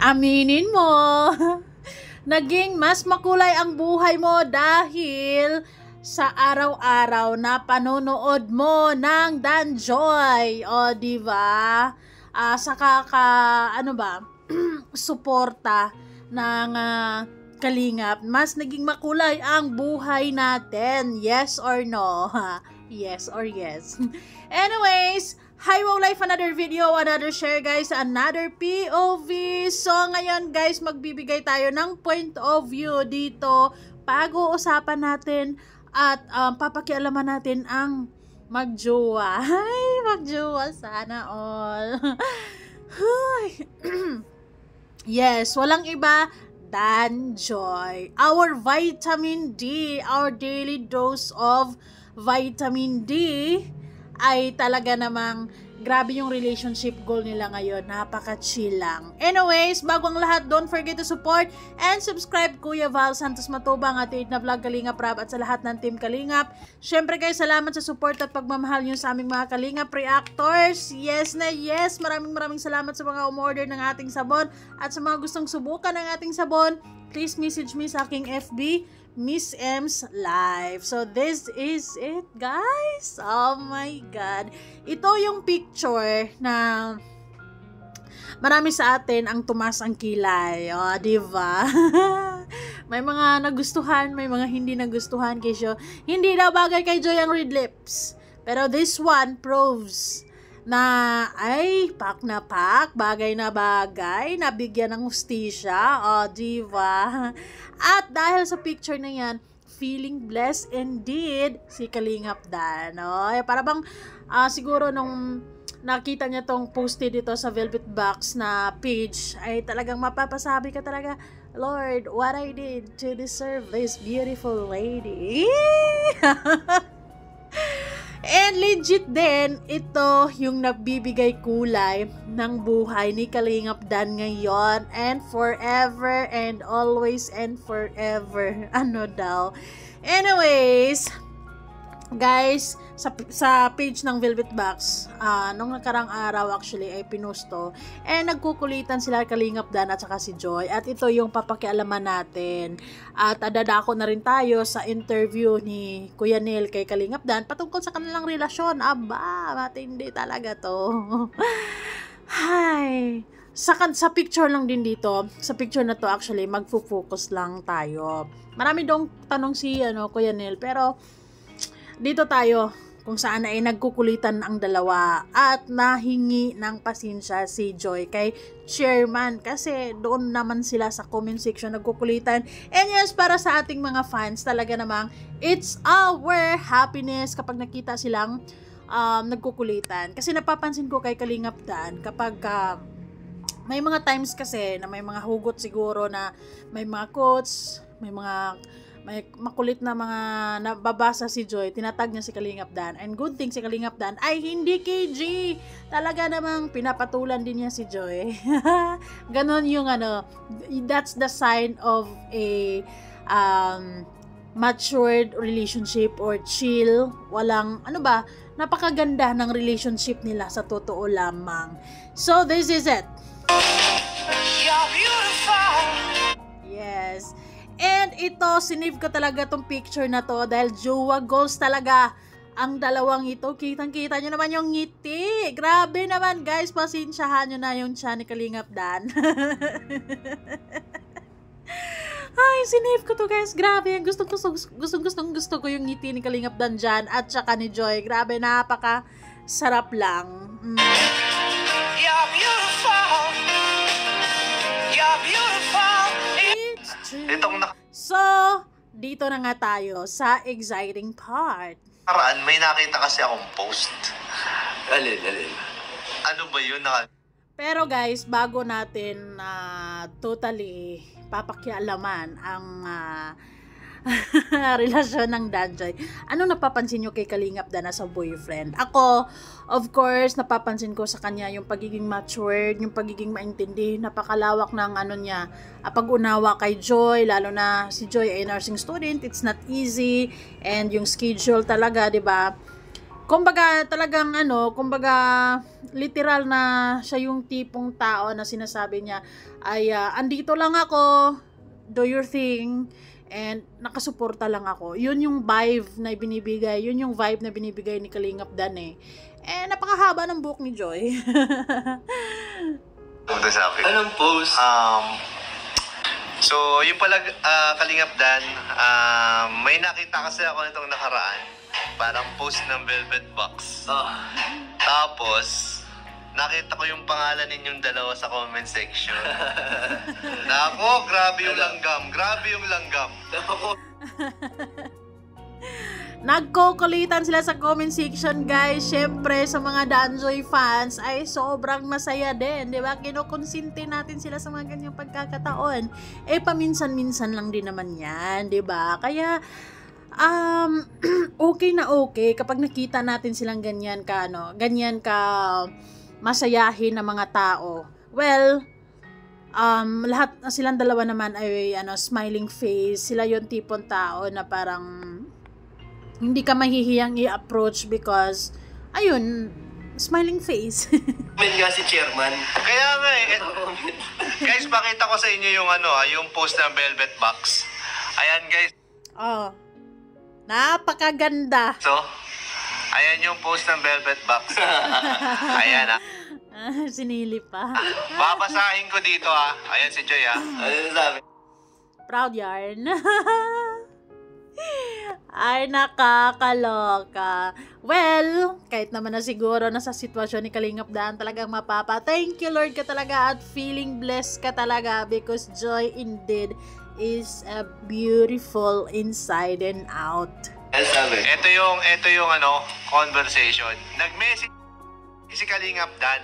Aminin mo, naging mas makulay ang buhay mo dahil sa araw-araw na panonood mo ng Danjoy. O, di ba? Sa ano ba, suporta ng Kalingap, mas naging makulay ang buhay natin. Yes or no? Yes or yes. Anyways, hi, wow life, another video, another share guys, another POV. So ngayon guys, magbibigay tayo ng point of view dito. Pag-uusapan natin at papakialaman natin ang magjowa. Ay, magjowa sana all. Yes, walang iba, Danjoy. Our vitamin D, our daily dose of vitamin D ay talaga namang grabe yung relationship goal nila ngayon. Napaka-chill lang. Anyways, bago ang lahat, don't forget to support and subscribe Kuya Val Santos Matubang at na vlog Kalingap Rab at sa lahat ng team Kalingap. Syempre guys, salamat sa support at pagmamahal nyo sa aming mga Kalingap reactors. Yes na yes. Maraming salamat sa mga umorder ng ating sabon at sa mga gustong subukan ng ating sabon. Please message me sa aking FB, Miss M's Live. So, this is it, guys. Oh my God. Ito yung picture na marami sa atin ang tumas ang kilay. O, diba? May mga nagustuhan, may mga hindi nagustuhan kay Joy. Hindi daw bagay kay Joy ang red lips. Pero this one proves na ay pak na pak, bagay na bagay, nabigyan ng hustisya. O, diba? At dahil sa picture na yan, feeling blessed indeed si Kalingap Dan. O, para bang siguro nung nakita niya tong posted dito sa Velvet Box na page, ay talagang mapapasabi ka talaga, Lord, what I did to deserve this beautiful lady. And legit din, ito yung nagbibigay kulay ng buhay ni Kalingap Dan ngayon and forever and always and forever. Ano daw? Anyways, guys, sa page ng Velvet Box, nung nakarang araw actually ay pinusto, nagkukulitan sila Kalingap Dan at saka si Joy, at ito yung papakialaman natin. At dadako na rin tayo sa interview ni Kuya Neil kay Kalingap Dan patungkol sa kanilang relasyon. Aba, matindi talaga to. Hi. Sa picture lang din dito, sa picture na to actually, magfo-focus lang tayo. Marami dong tanong si Kuya Neil, pero dito tayo kung saan ay nagkukulitan ang dalawa at nahingi ng pasensya si Joy kay chairman kasi doon naman sila sa comment section nagkukulitan. And yes, para sa ating mga fans talaga namang it's our happiness kapag nakita silang nagkukulitan. Kasi napapansin ko kay Kalingap Dan kapag may mga times kasi na may mga hugot siguro na may mga quotes, may makulit na mga nababasa si Joy, tinatag niya si Kalingap Dan. And good thing si Kalingap Dan ay hindi KG. Talaga namang pinapatulan din niya si Joy. Ganon yung that's the sign of a matured relationship or chill. Walang, napakaganda ng relationship nila sa totoo lamang. So, this is it. You're beautiful. Yes. And ito, sinave ko talaga tong picture na to dahil jowa goals talaga ang dalawang ito. Kitang-kita nyo naman yung ngiti. Grabe naman guys, pasensyahan nyo na yung tiyan ni Kalingap Dan. Ay, sinave ko to guys. Grabe, gusto ko yung ngiti ni Kalingap Dan dyan at saka ni Joy. Grabe, napaka sarap lang. You're beautiful. You're beautiful. So, dito na nga tayo sa exciting part. Paraan, may nakita kasi akong post. Alin? Ano ba yun? Pero guys, bago natin totally papakialaman ang relasyon ng Danjoy, anong napapansin nyo kay Kalingap Dan as a boyfriend? Ako, of course, napapansin ko sa kanya yung pagiging matured, yung pagiging maintindi, napakalawak ng niya, pag-unawa kay Joy, lalo na si Joy ay nursing student, it's not easy, and yung schedule talaga, 'di ba? kumbaga talagang kumbaga literal na siya yung tipong tao na sinasabi niya ay andito lang ako, do your thing, and nakasuporta lang ako. Yun yung vibe na binibigay, ni Kalingap Dan eh. Napakahaba ng buhok ni Joy. Anong post? So, yung pala, Kalingap Dan, may nakita kasi ako nitong nakaraan. Parang post ng Velvet Box. Tapos, nakita ko yung pangalan ninyong dalawa sa comment section. Nako, grabe yung langgam. Nagkukulitan sila sa comment section, guys. Syempre, sa mga Danjoy fans ay sobrang masaya din, di ba? Kinukonsinti natin sila sa mga ganyang pagkakataon. Paminsan-minsan lang din naman yan, di ba? Kaya, okay na okay kapag nakita natin silang ganyan ka masayahin ng mga tao. Well, lahat silang dalawa naman ay smiling face. Sila yung tipong tao na parang hindi ka mahihiyang i-approach because ayun, smiling face. Comment nga si Chairman. Kaya nga guys, pakita ko sa inyo yung yung post ng Velvet Box. Ayan guys. Napakaganda. So, ayan yung post ng Velvet Box. Ayan Sinili pa. Babasahin ko dito Ayan si Joy Ano sabi? Proud yarn. Ay, nakakaloka. Well, kahit naman na siguro nasa sitwasyon ni Kalingap Dan, talagang thank you Lord ka talaga at feeling blessed ka talaga because Joy indeed is a beautiful inside and out. Ano sabi? Ito yung conversation. Nag-message si Kalingap Dan.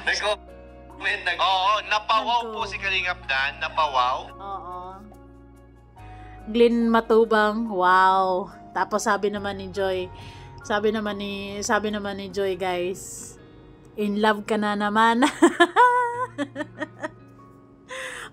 Nag-comment. Oo, napawaw po si Kalingap Dan. Napawaw. Oo. Glenn Matubang, wow. Tapos sabi naman ni Joy, guys, in love ka na naman.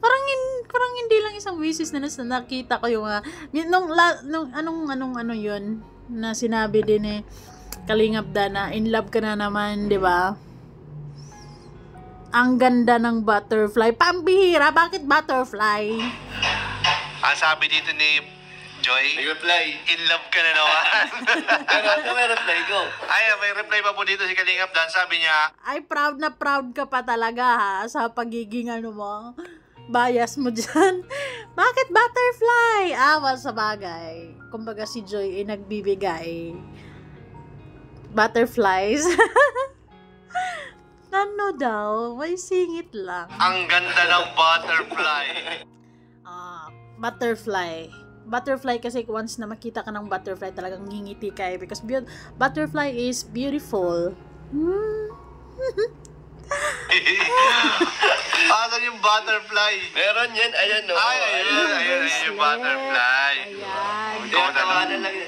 parang hindi lang isang wishes na nakita ko yung anong yun na sinabi din Kalingap Dan na in love ka na naman, di ba? Ang ganda ng butterfly. Pambihira, bakit butterfly? Ang sabi dito ni Joy, Nag-reply. in love ka na naman. Pero may reply ko. May reply pa po dito si Kalingap Dan. Sabi niya, ay proud na proud ka pa talaga sa pagiging mo, bias mo dyan. Bakit butterfly? Well, sa bagay. Kumbaga si Joy ay nagbibigay butterflies. Ano daw? May singit lang. ang ganda ng butterfly. Butterfly kasi once na makita ka ng butterfly talagang ngingiti ka because butterfly is beautiful. Asan yung butterfly? Meron yan. Ayan no. Ayun yung butterfly. Ayan.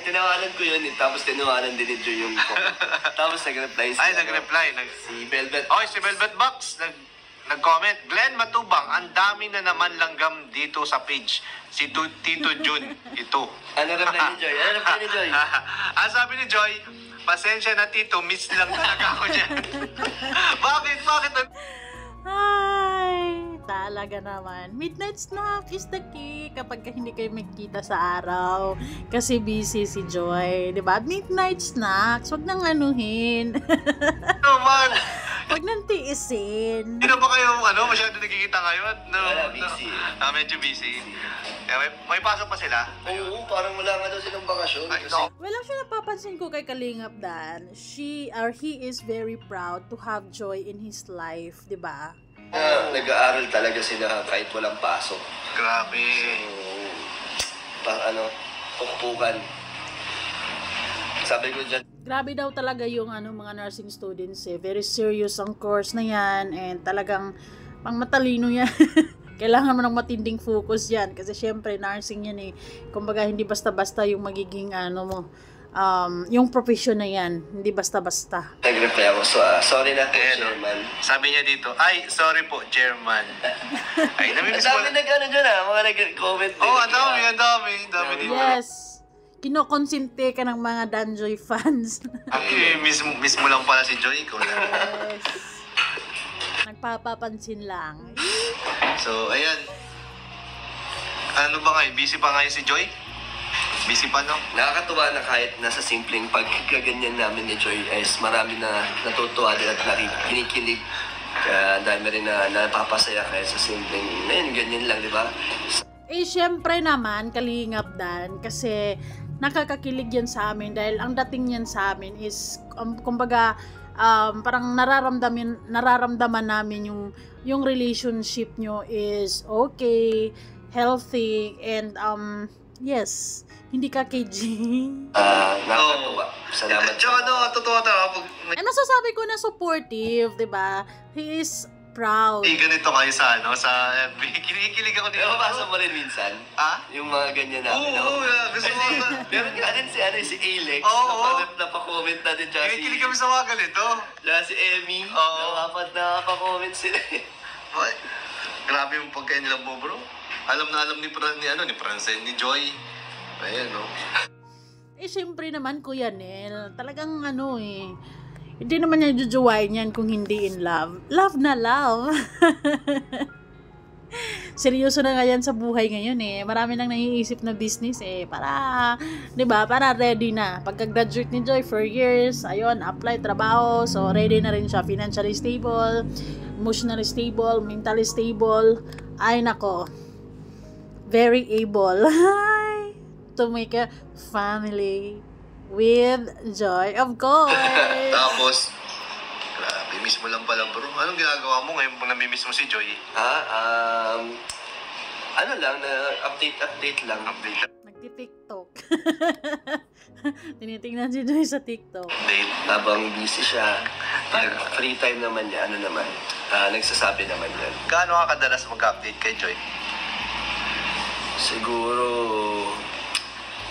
Tinawanan ko yun. Tapos tinawanan din ito yung tapos nag-reply si Velvet. Si Velvet Box. Nag-comment, Glenn Matubang, ang dami na naman langgam dito sa page. Si Tito Jun, ito. Ano reply ni Joy? Ang sabi ni Joy, pasensya na Tito, miss lang talaga ako dyan. Bakit? Ay, talaga naman. Midnight snack is the key kapag hindi kayo magkita sa araw. Kasi busy si Joy, di ba? Midnight snacks, wag nang anuhin. Naman. Wag nang tiisin. Hindi na ba kayo masyado nagkikita ngayon? Busy. Medyo busy. May pasok pa sila? Oo, parang wala nga daw silang bakasyon. Well, actually, napapansin ko kay Kalingap Dan, he is very proud to have Joy in his life, di ba? Nag-aaral talaga sila kahit walang pasok. Grabe. Pukpukan. Sabi ko dyan. Grabe daw talaga yung mga nursing students very serious ang course na yan and talagang pang matalino yan. Kailangan mo ng matinding focus yan kasi syempre nursing yan kumbaga hindi basta-basta yung magiging yung profession na yan, hindi basta-basta. Nag-reply ako, sorry na po, Chairman. Sabi niya dito, sorry po, Chairman. Ay, namimiss ko. Ang dami dyan mga nag-comment din. Ang dami dito. Yes. kinokonsente ka ng mga Danjoy fans. Miss mo lang pala si Joy. Ikaw lang. Yes. Nagpapapansin lang. So, ayan. Ano ba nga? Busy pa ngayon si Joy? Busy pa, no? Nakakatuwa na kahit nasa simpleng pagkaganyan namin ni Joy is marami na natutuwa din at kinikilig. Kaya dami rin na napapasaya kahit sa simpleng, ngayon, ganyan lang, di ba? Syempre naman, Kalingap Dan, kasi nakakakilig yan sa amin dahil ang dating yan sa amin is, kumbaga, parang nararamdaman namin yung relationship nyo is okay, healthy, and yes, hindi ka KG. Nakakatuwa. Salamat. Tsaka totoo talaga. Masasabi ko na supportive, di ba? He is proud. Ganito kayo sa FB. Kinikilig ako dito. Nababasa mo rin minsan? Yung mga ganyan namin. Oo, gusto mo. Meron nga din si Alex. Napaka-comment na din siya. Kinikilig kami sa mga ganito. Si Emmy. Napaka-comment sila. Grabe yung pagkain nila mo, bro. Alam ni Francine, ni Joy. Ayan, no? Siyempre naman, Kuya Nel, talagang hindi naman niya jujuwain yan kung hindi in love. Love na love. Seryoso na nga yan sa buhay ngayon Marami nang naiisip na business para, di ba, para ready na. Pagka-graduate ni Joy, 4 years, ayun, apply, trabaho, so ready na rin siya, financially stable, emotionally stable, mentally stable. Ay, nako. Very able to make a family with Joy, of course. Tapos, grabe, miss mo lang pala, bro. Anong ginagawa mo ngayon kung namimiss mo si Joy? Ano lang, update lang. Nagti-TikTok. Tinitingnan si Joy sa TikTok. Habang busy siya, free time naman niya, nagsasabi naman yan. Gaano ka kadalas mag-update kay Joy? Siguro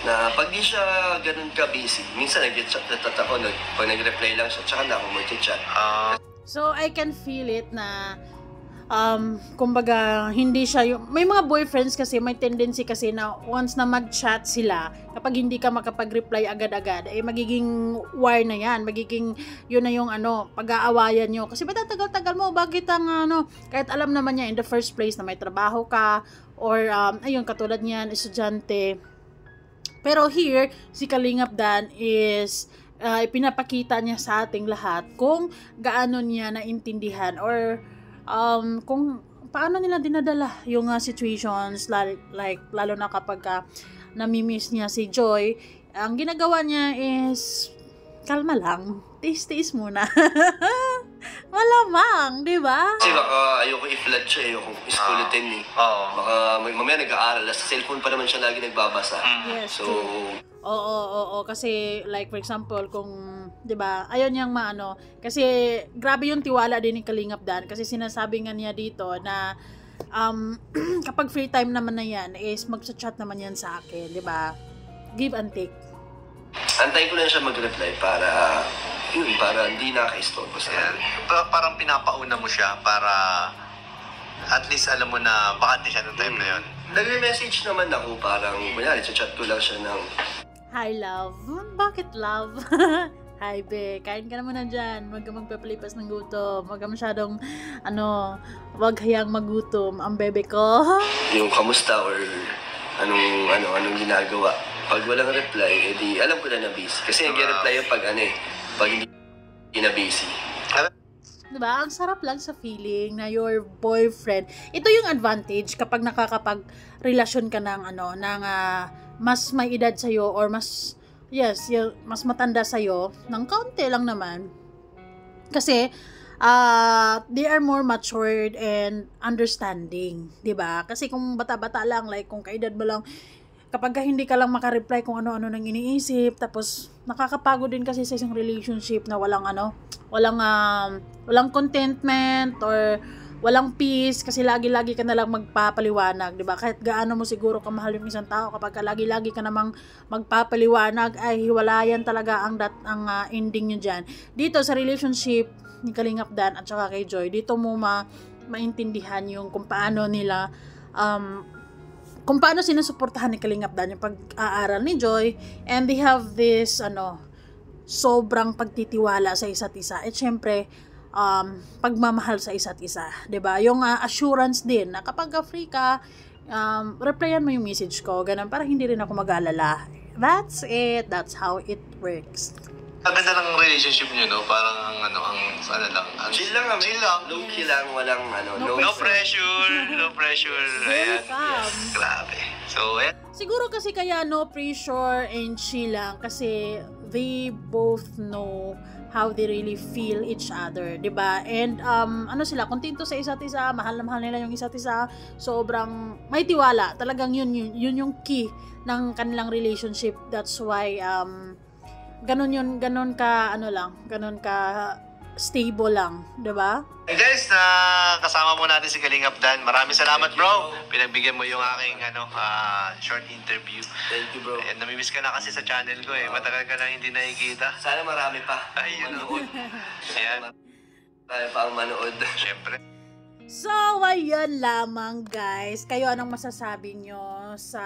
na pag di siya ganun ka-busy, minsan nag-chat ako, pag nag-reply lang siya, tsaka na ako mag-chat. So, I can feel it na kumbaga, hindi siya may mga boyfriends kasi, may tendency kasi na once na mag-chat sila, kapag hindi ka makapag-reply agad-agad, magiging war na yan, magiging, yun na yung pag-aawayan nyo. Kasi ba't tagal-tagal mo, bakit kahit alam naman niya in the first place na may trabaho ka, or, ayun, katulad niyan, estudyante. Pero here, si Kalingap Dan is, ipinapakita niya sa ating lahat kung gaano niya naintindihan or kung paano nila dinadala yung situations like lalo na kapag namimiss niya si Joy. Ang ginagawa niya is kalma lang, tiis muna. Malamang, di ba? Kasi baka ayoko i-flood siya, ayoko iskulitin baka mamaya nag-aaral, sa cellphone pa naman siya lagi nagbabasa. Yes, so Oo, kasi like for example kung 'di ba, ayun yang kasi grabe yung tiwala din ni Kalingap Dan kasi sinasabi nga niya dito na kapag free time naman na yan is magcha-chat naman yan sa akin, 'di ba? Give and take. Antayin ko lang siya mag-reply para hindi nakaka-istorbo sa akin. Parang pinapauna mo siya para at least alam mo na bakante siya noong time na yun. Nagme-message naman ako, parang kunyari, chat ko lang siya ng Hi love. Bakit love? Hi be, kain ka naman na dyan. Huwag ka magpapalipas ng gutom. Huwag ka masyadong huwag hayang magutom ang bebe ko. Yung kamusta or anong ginagawa. Pag walang reply, edi alam ko na busy. Kasi nag-reply yung pag hindi na busy. Diba? Ang sarap lang sa feeling na your boyfriend. Ito yung advantage kapag nakakapag-relasyon ka ng mas may edad sa'yo or mas matanda sa'yo ng kaunti lang naman. Kasi they are more matured and understanding, 'di ba? Kasi kung bata-bata lang, like kung kaedad mo lang, kapag hindi ka lang makareply kung ano-ano nang iniisip, tapos nakakapagod din kasi sa isang relationship na walang contentment or walang peace kasi lagi-lagi ka na lang magpapaliwanag, 'di ba? Kahit gaano mo siguro kamahal yung isang tao, kapag lagi-lagi ka namang magpapaliwanag, ay hiwalayan talaga ang ending niyo diyan. Dito sa relationship ni Kalingap Dan at saka kay Joy, dito mo maintindihan yung kung paano nila kung paano sinusuportahan ni Kalingap Dan yung pag-aaral ni Joy, and they have this sobrang pagtitiwala sa isa't isa. At syempre, pagmamahal sa isa't isa, 'di ba? Yung assurance din na kapag free ka, replyan mo yung message ko, ganun, para hindi rin ako mag-alala. That's it. That's how it works. Ang ganda ng relationship niyo, no? Parang Chill lang kami. Chill lang. Low-key lang, walang No pressure. No pressure. Very Ayan. calm. Yes. Grabe. So, Siguro kasi kaya no pressure and chill lang kasi they both know how they really feel each other, 'di ba? And sila, kontento sa isa't isa, mahal na mahal nila yung isa't isa, sobrang may tiwala. Talagang yun yung key ng kanilang relationship. That's why ganun ka stable lang, 'di ba? hey guys, kasama mo natin si Kalingap Dan. Maraming salamat, bro. Pinagbigyan mo yung aking short interview. Thank you, bro. Ayan, namimiss ka na kasi sa channel ko eh. Matagal ka na hindi nakikita. Sana marami pa. Ayun. Manood. Ayan. Marami pa ang manood. Siyempre. So, ayan lamang guys. Kayo, anong masasabi nyo sa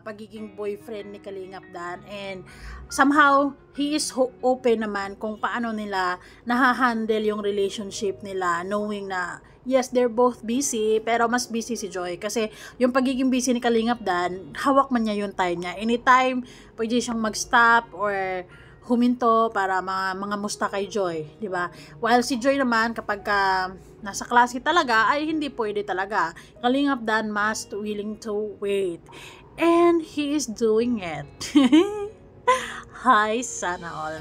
pagiging boyfriend ni Kalingap Dan? And somehow, he is open naman kung paano nila nahahandle yung relationship nila, knowing na yes, they're both busy, pero mas busy si Joy. Kasi yung pagiging busy ni Kalingap Dan, hawak man niya yung time niya. Anytime, pwede siyang mag-stop or huminto para mga musta kay Joy, di ba? While si Joy naman, kapag nasa klase talaga, ay hindi pwede talaga. Kalingap Dan must willing to wait. And he is doing it. Hi, sana all.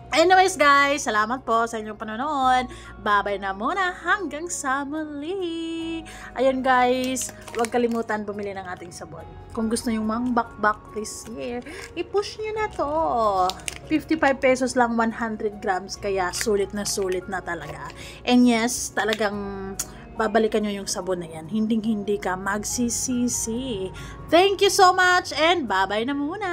Anyways guys, salamat po sa inyong panonood. Babay na muna hanggang sa muli. Ayun guys, huwag kalimutan bumili ng ating sabon. Kung gusto nyo mang bakbak this year, i-push nyo na to. 55 pesos lang 100 grams, kaya sulit na talaga. And yes, talagang babalikan nyo yung sabon na yan. Hindi ka magsisisi. Thank you so much and babay na muna.